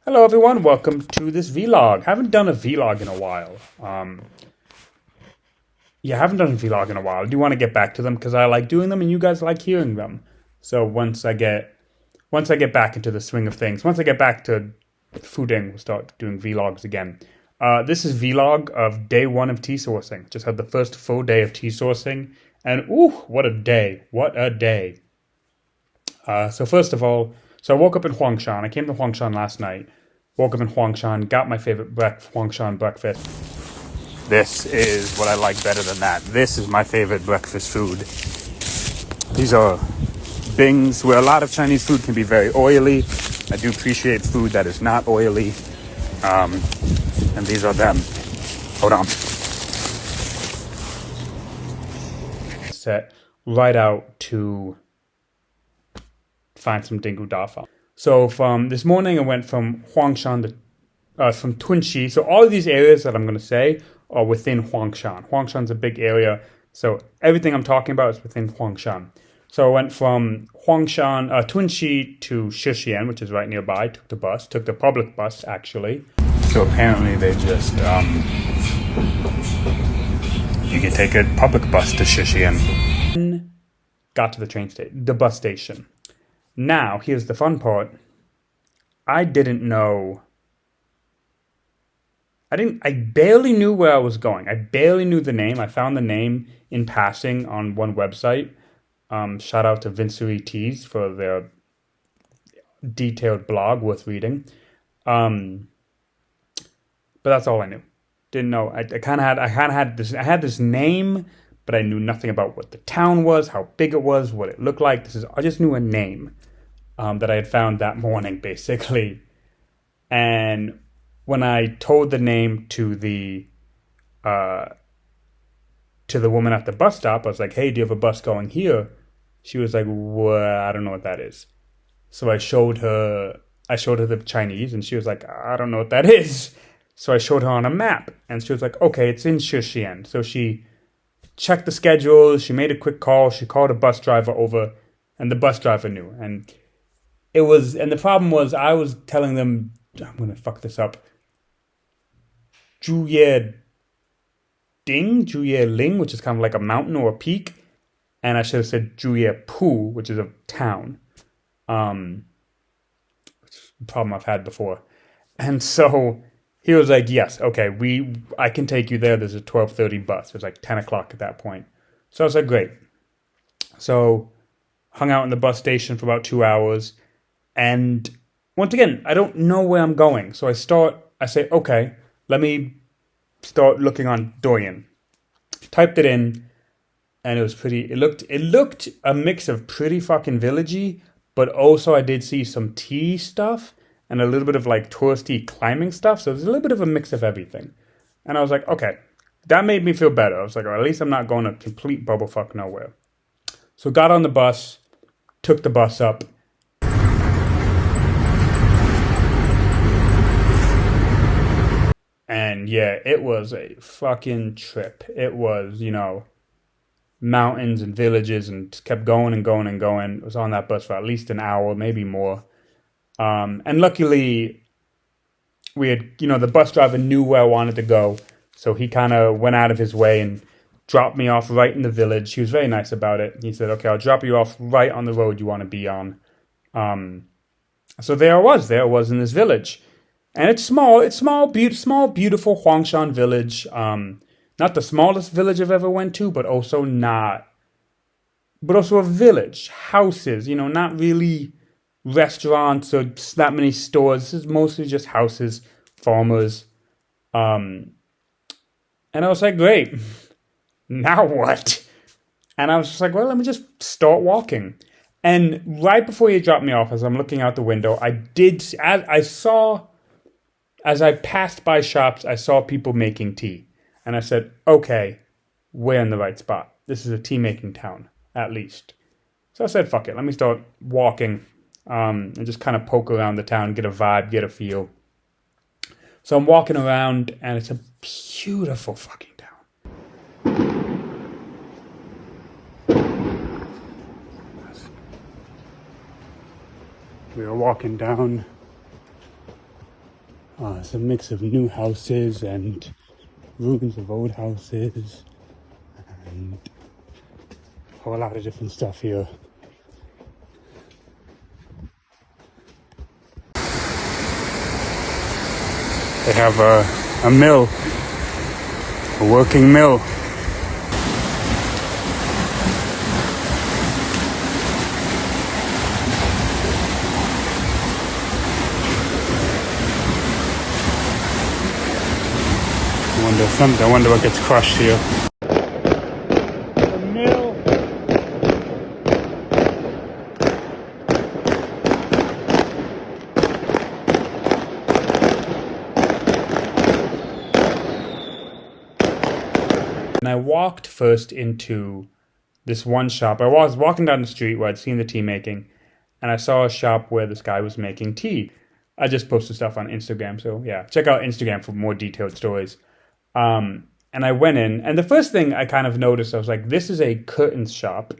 Hello everyone, welcome to this vlog. Haven't done a vlog in a while. Haven't done a vlog in a while. I do want to get back to them because I like doing them and you guys like hearing them. So once I get back into the swing of things, once I get back to fooding, we'll start doing vlogs again. This is vlog of day one of tea sourcing. Just had the first full day of tea sourcing, and ooh, what a day! What a day! So first of all, I woke up in Shan. I came to Shan last night. Woke up in Shan, got my favorite Shan breakfast. This is what I like better than that. This is my favorite breakfast food. These are bings where a lot of Chinese food can be very oily. I do appreciate food that is not oily. And these are them. Hold on. Set right out to find some dingo dafa. So from this morning, I went from Shan to from Tunxi. So all of these areas that I'm going to say are within Shan. Shan's a big area, so everything I'm talking about is within Shan. So I went from Tunxi to Shishian, which is right nearby. Took the public bus actually. So apparently they just you can take a public bus to Shishian. Got to the bus station. Now, here's the fun part. I barely knew where I was going. I barely knew the name. I found the name in passing on one website. Shout out to Vincery Teas for their detailed blog, worth reading. But that's all I knew. Didn't know. I had this name, but I knew nothing about what the town was, how big it was, what it looked like. I just knew a name that I had found that morning, basically. And when I told the name to the woman at the bus stop, I was like, "Hey, do you have a bus going here?" She was like, "Well, I don't know what that is." So I showed her the Chinese, and she was like, "I don't know what that is." So I showed her on a map, and she was like, "Okay, it's in Shishian." So she checked the schedule, she made a quick call, she called a bus driver over, and the bus driver knew. And the problem was, I was telling them, I'm gonna fuck this up, Zhu Ye Ling, which is kind of like a mountain or a peak, and I should have said Zhu Ye Pu, which is a town. Which is a problem I've had before. And so he was like, "Yes, okay, I can take you there. There's a 12:30 bus." It was like 10 o'clock at that point. So I was like, great. So hung out in the bus station for about 2 hours. And once again, I don't know where I'm going. So I say, okay, let me start looking on Douyin. Typed it in, and it looked a mix of pretty fucking villagey, but also I did see some tea stuff and a little bit of like touristy climbing stuff. So there's a little bit of a mix of everything. And I was like, okay, that made me feel better. I was like, well, at least I'm not going to complete bubblefuck nowhere. So got on the bus, took the bus up. And yeah, it was a fucking trip. It was, mountains and villages, and just kept going and going and going. I was on that bus for at least an hour, maybe more. And luckily, we had, the bus driver knew where I wanted to go. So he kind of went out of his way and dropped me off right in the village. He was very nice about it. He said, "Okay, I'll drop you off right on the road you want to be on." So there I was in this village. And it's small, beautiful Huangshan village. Not the smallest village I've ever went to, but also a village. Houses, not really restaurants or that many stores. This is mostly just houses, farmers. And I was like, great. Now what? And I was just like, well, let me just start walking. And right before you dropped me off, as I'm looking out the window, as I passed by shops, I saw people making tea. And I said, okay, we're in the right spot. This is a tea-making town, at least. So I said, fuck it, let me start walking and just kind of poke around the town, get a vibe, get a feel. So I'm walking around, and it's a beautiful fucking town. We were walking down It's a mix of new houses and ruins of old houses and a whole lot of different stuff here. They have a mill, a working mill. I wonder what gets crushed here. The mill. And I walked first into this one shop. I was walking down the street where I'd seen the tea making, and I saw a shop where this guy was making tea. I just posted stuff on Instagram, so yeah, check out Instagram for more detailed stories. And I went in, and the first thing I kind of noticed, I was like, this is a curtains shop.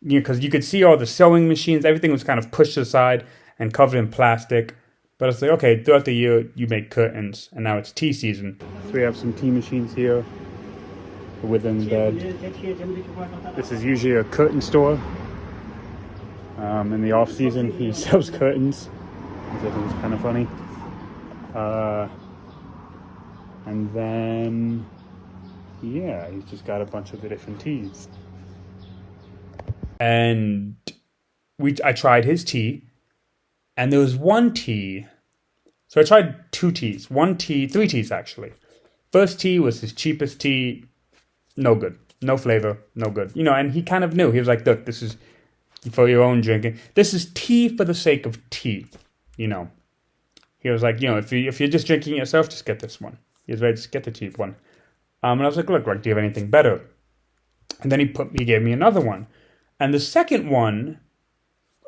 Because you could see all the sewing machines, everything was kind of pushed aside and covered in plastic. But it's like, okay, throughout the year, you make curtains, and now it's tea season. So we have some tea machines here, within bed. This is usually a curtain store. In the off season, he sells curtains, which I think is kind of funny. And then, yeah, he's just got a bunch of the different teas. And I tried his tea, and there was one tea. So I tried three teas actually. First tea was his cheapest tea, no good, no flavor, no good. And he kind of knew. He was like, look, this is for your own drinking. This is tea for the sake of tea, He was like, if you're just drinking it yourself, just get this one. He was ready to get the cheap one. And I was like, look, do you have anything better? And then he gave me another one. And the second one,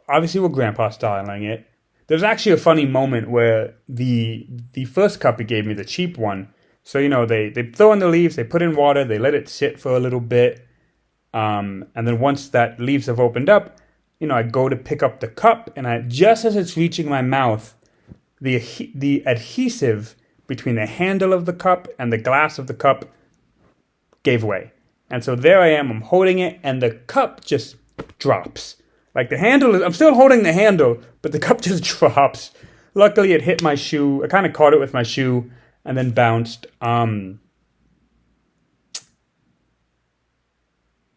obviously we're grandpa styling it. There's actually a funny moment where the first cup he gave me, the cheap one. So, they throw in the leaves, they put in water, they let it sit for a little bit. And then once that leaves have opened up, I go to pick up the cup, and just as it's reaching my mouth, the adhesive between the handle of the cup and the glass of the cup gave way. And so there I am, I'm holding it, and the cup just drops. Like I'm still holding the handle, but the cup just drops. Luckily it hit my shoe. I kind of caught it with my shoe and then bounced.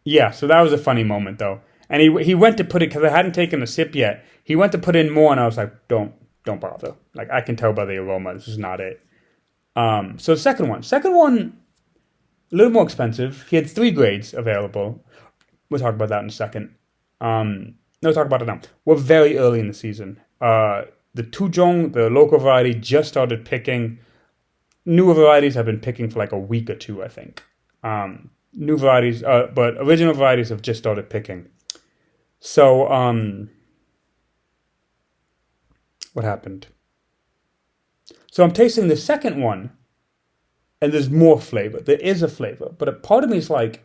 Yeah, so that was a funny moment though. And he went to put it, because I hadn't taken a sip yet, he went to put in more, and I was like, don't bother. Like, I can tell by the aroma, this is not it. So the second one, a little more expensive. He had 3 grades available. We'll talk about that in a second. No, talk about it now. We're very early in the season. The Tuzhong, the local variety, just started picking. Newer varieties have been picking for like a week or two, I think. New varieties, but original varieties have just started picking. So, what happened? So I'm tasting the second one, and there's more flavor. There is a flavor, but a part of me is like,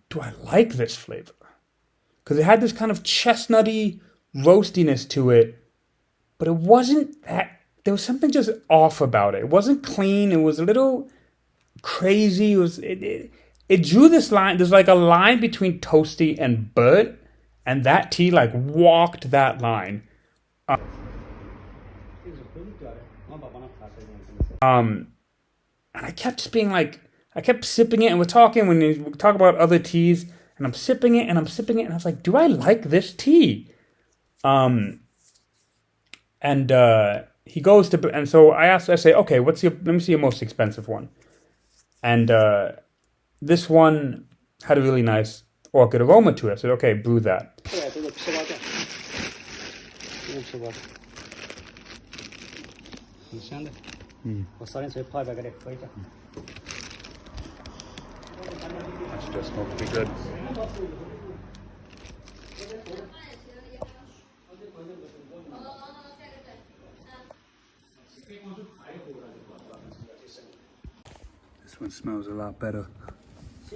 do I like this flavor? Because it had this kind of chestnutty roastiness to it, but it wasn't that. There was something just off about it. It wasn't clean. It was a little crazy. It drew this line. There's like a line between toasty and burnt, and that tea like walked that line. And I kept just being like, I kept sipping it, and we're talking when we talk about other teas, and I'm sipping it, and I'm sipping it, and I was like, do I like this tea? He goes to, and so I say, okay, let me see your most expensive one. And this one had a really nice orchid aroma to it. I said, okay, brew that. That should just smoke pretty good. This one smells a lot better. So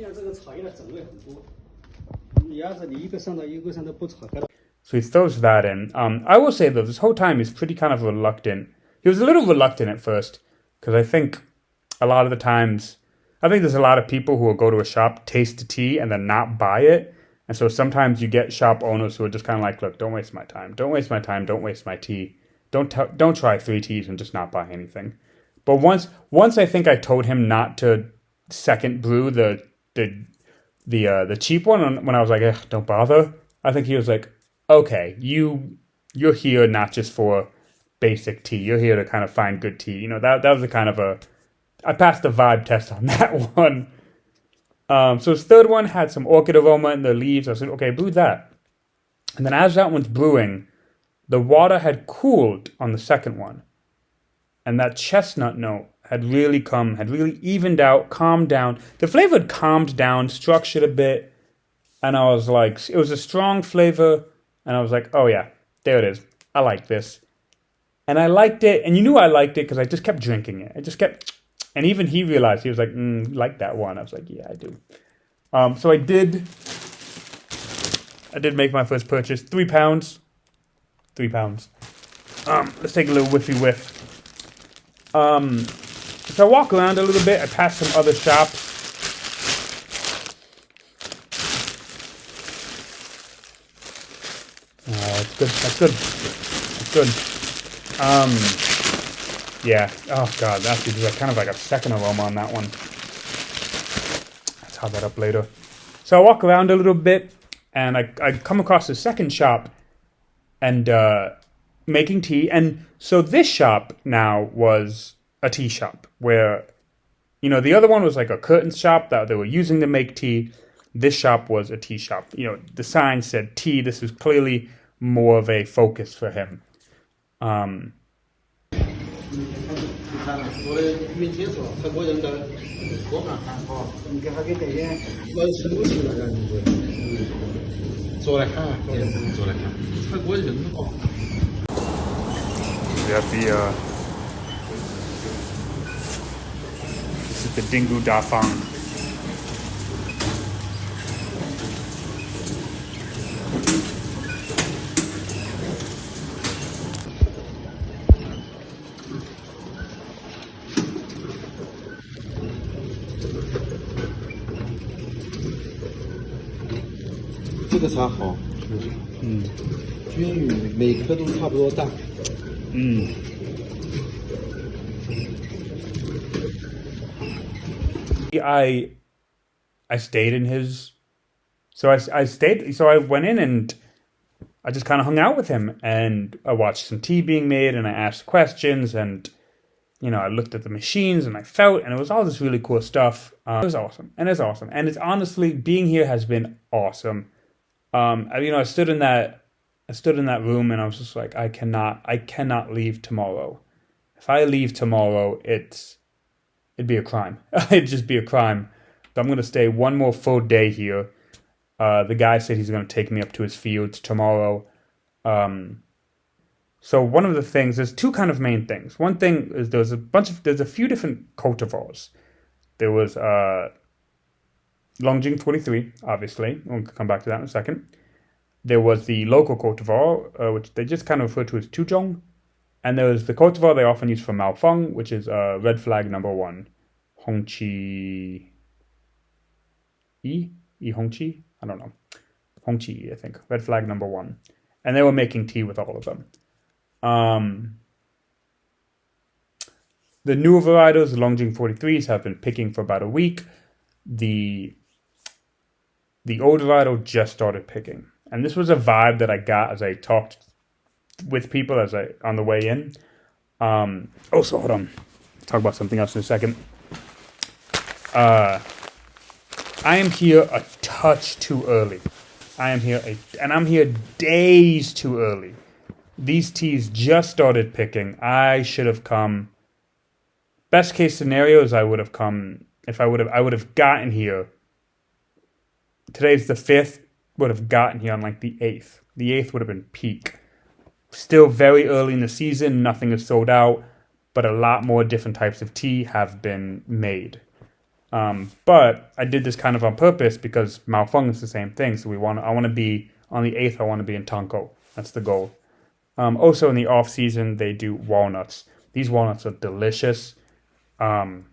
he throws that in. I will say though, this whole time he's pretty kind of reluctant. He was a little reluctant at first, because I think a lot of the times, I think there's a lot of people who will go to a shop, taste the tea, and then not buy it. And so sometimes you get shop owners who are just kind of like, look, don't waste my time. Don't waste my time. Don't waste my tea. Don't try 3 teas and just not buy anything. But once I think I told him not to second brew the cheap one when I was like, don't bother. I think he was like, okay, you're here not just for basic tea. You're here to kind of find good tea. That was a kind of I passed the vibe test on that one. So his third one had some orchid aroma in the leaves. I said, okay, brew that. And then as that one's brewing, the water had cooled on the second one. And that chestnut note had really evened out, calmed down. The flavor had calmed down, structured a bit. And I was like, it was a strong flavor. And I was like, oh yeah, there it is. I like this. And I liked it. And you knew I liked it because I just kept drinking it. I just kept... And even he realized, he was like, like that one. I was like, yeah, I do. So I did make my first purchase. 3 pounds. 3 pounds. Let's take a little whiffy whiff. So I walk around a little bit. I pass some other shops. That's good. That's good. That's good. Yeah. Oh god, that's kind of like a second aroma on that one. Let's have that up later. So I walk around a little bit, and I come across the second shop, and making tea. And so this shop now was a tea shop where, the other one was like a curtain shop that they were using to make tea. This shop was a tea shop. The sign said tea. This was clearly more of a focus for him. We have this is the Dingu Da Fang.这个茶好，均匀，每颗都差不多大。I stayed in his, so I went in and I just kind of hung out with him, and I watched some tea being made, and I asked questions, and I looked at the machines, and I felt, and it was all this really cool stuff. It was awesome, and it's awesome, and it's honestly, being here has been awesome. I stood in that room, and I was just like, I cannot leave tomorrow. If I leave tomorrow, it'd be a crime. It'd just be a crime. So I'm going to stay one more full day here. The guy said he's going to take me up to his fields tomorrow. So one of the things, there's two kind of main things. One thing is there's a few different cultivars. There was Long Jing 43, obviously. We'll come back to that in a second. There was the local cultivar, which they just kind of refer to as Tuzhong. And there was the cultivar they often use for Fang, which is red flag number 1. Hongqi Hongqi? I don't know. Hongqi, I think. Red flag number 1. And they were making tea with all of them. The newer varietals, the Long Jing 43s, have been picking for about a week. The old varietal just started picking. And this was a vibe that I got as I talked with people on the way in. So hold on. Let's talk about something else in a second. I am here a touch too early. I'm here days too early. These teas just started picking. I should have come. Best case scenario is I would have come. I would have gotten here. Today's the 5th. Would have gotten here on like the 8th. The 8th would have been peak. Still very early in the season. Nothing is sold out, but a lot more different types of tea have been made. But I did this kind of on purpose because Fang is the same thing. So I want to be on the 8th. I want to be in Tanko. That's the goal. Also in the off season, they do walnuts. These walnuts are delicious. Have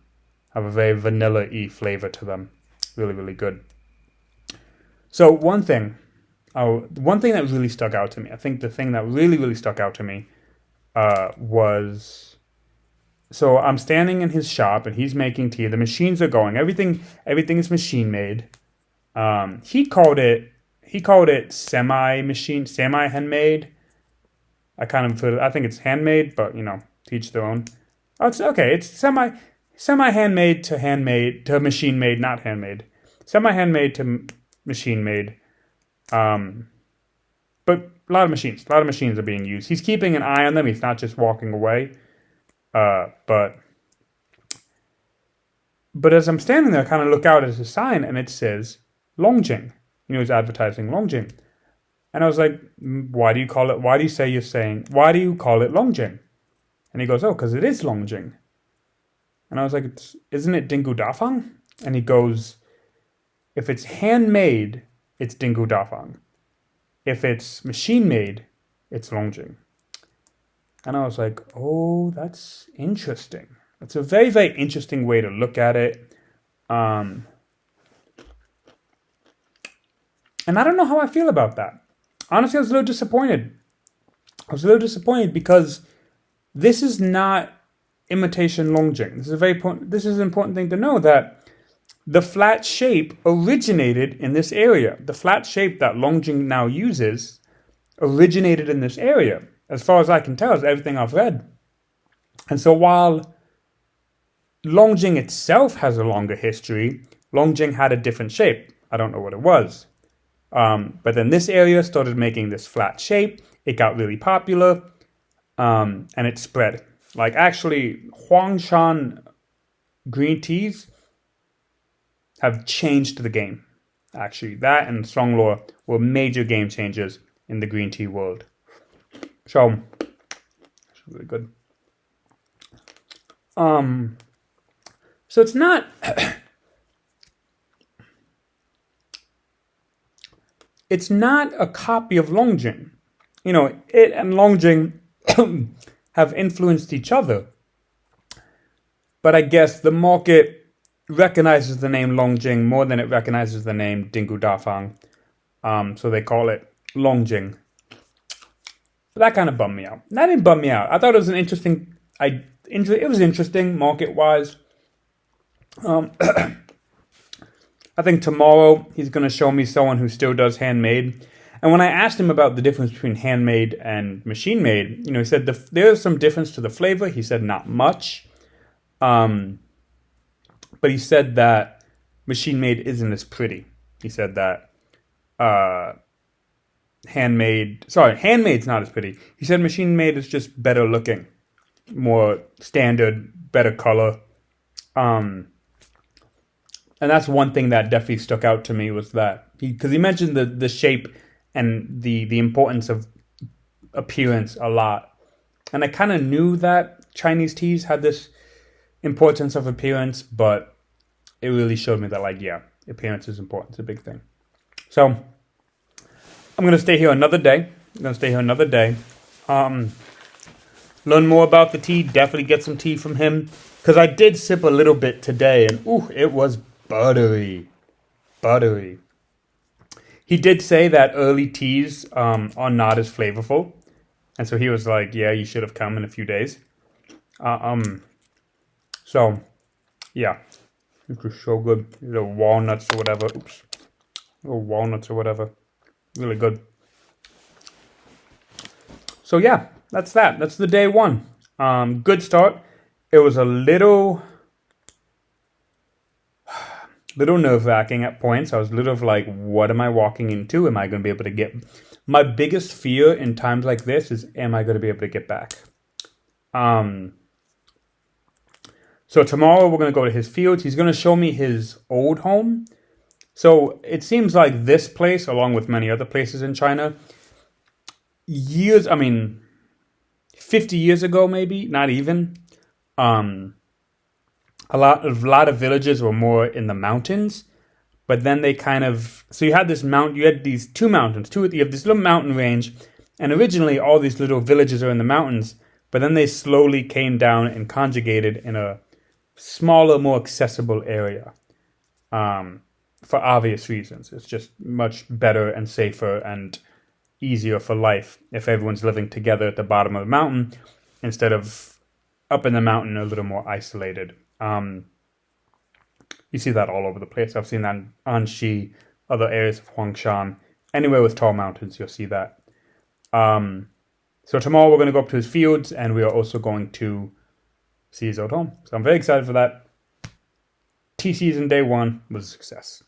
a very vanilla-y flavor to them. Really, really good. So one thing that really stuck out to me, I think the thing that really, really stuck out to me was, so I'm standing in his shop and he's making tea. The machines are going. Everything is machine made. He called it semi handmade. I think it's handmade, but to each their own. Oh, it's okay. It's semi handmade to machine made, not handmade. Semi handmade to machine made. But a lot of machines are being used. He's keeping an eye on them. He's not just walking away. But as I'm standing there, I kind of look out at a sign and it says Long Jing. He's advertising Long Jing. And I was like, why do you call it Long Jing? And he goes, oh, because it is Long Jing. And I was like, isn't it Dingu Dafang? And he goes, if it's handmade, it's Dingu Dafang. If it's machine made, it's Long Jing. And I was like, oh, that's interesting. That's a very, very interesting way to look at it. And I don't know how I feel about that. Honestly, I was a little disappointed. Because this is not imitation Long Jing. This is an important thing to know, that the flat shape originated in this area. The flat shape that Long Jing now uses originated in this area. As far as I can tell, is everything I've read. And so while Long Jing itself has a longer history, Long Jing had a different shape. I don't know what it was. But then this area started making this flat shape. It got really popular, and it spread. Like, actually, Huang, Shan green teas have changed the game. Actually, that and Songlor were major game changers in the green tea world. So, it's really good. So it's not... It's not a copy of Long Jing. It and Long Jing have influenced each other. But I guess the market recognizes the name Long Jing more than it recognizes the name Dingu Dafang. So they call it Long Jing. But that kind of bummed me out. That didn't bum me out. I thought it was it was interesting market-wise. I think tomorrow he's going to show me someone who still does handmade. And when I asked him about the difference between handmade and machine made, he said there's some difference to the flavor. He said not much. But he said that machine made isn't as pretty. He said that handmade's not as pretty. He said machine made is just better looking, more standard, better color. And that's one thing that definitely stuck out to me, was that because he mentioned the shape and the importance of appearance a lot. And I kind of knew that Chinese teas had this importance of appearance, but it really showed me that, appearance is important. It's a big thing. So I'm going to stay here another day. Learn more about the tea. Definitely get some tea from him, because I did sip a little bit today, and it was buttery. He did say that early teas are not as flavorful, and so he was like, "Yeah, you should have come in a few days." So yeah, it was so good. The walnuts or whatever. Really good. So yeah, that's that. That's the day one. Good start. It was a little nerve-wracking at points. I was like, what am I walking into? Am I going to be able to get... My biggest fear in times like this is, am I going to be able to get back? So tomorrow we're going to go to his fields. He's going to show me his old home. So it seems like this place, along with many other places in China, 50 years ago maybe, not even, a lot of villages were more in the mountains, but then they so you had these two mountains, you have this little mountain range, and originally all these little villages are in the mountains, but then they slowly came down and conjugated in a smaller, more accessible area. For obvious reasons. It's just much better and safer and easier for life if everyone's living together at the bottom of the mountain instead of up in the mountain a little more isolated. You see that all over the place. I've seen that in Anxi, other areas of Huangshan. Anywhere with tall mountains, you'll see that. So tomorrow we're going to go up to his fields, and we are also going to see his old home. So I'm very excited for that. Tea season day 1 was a success.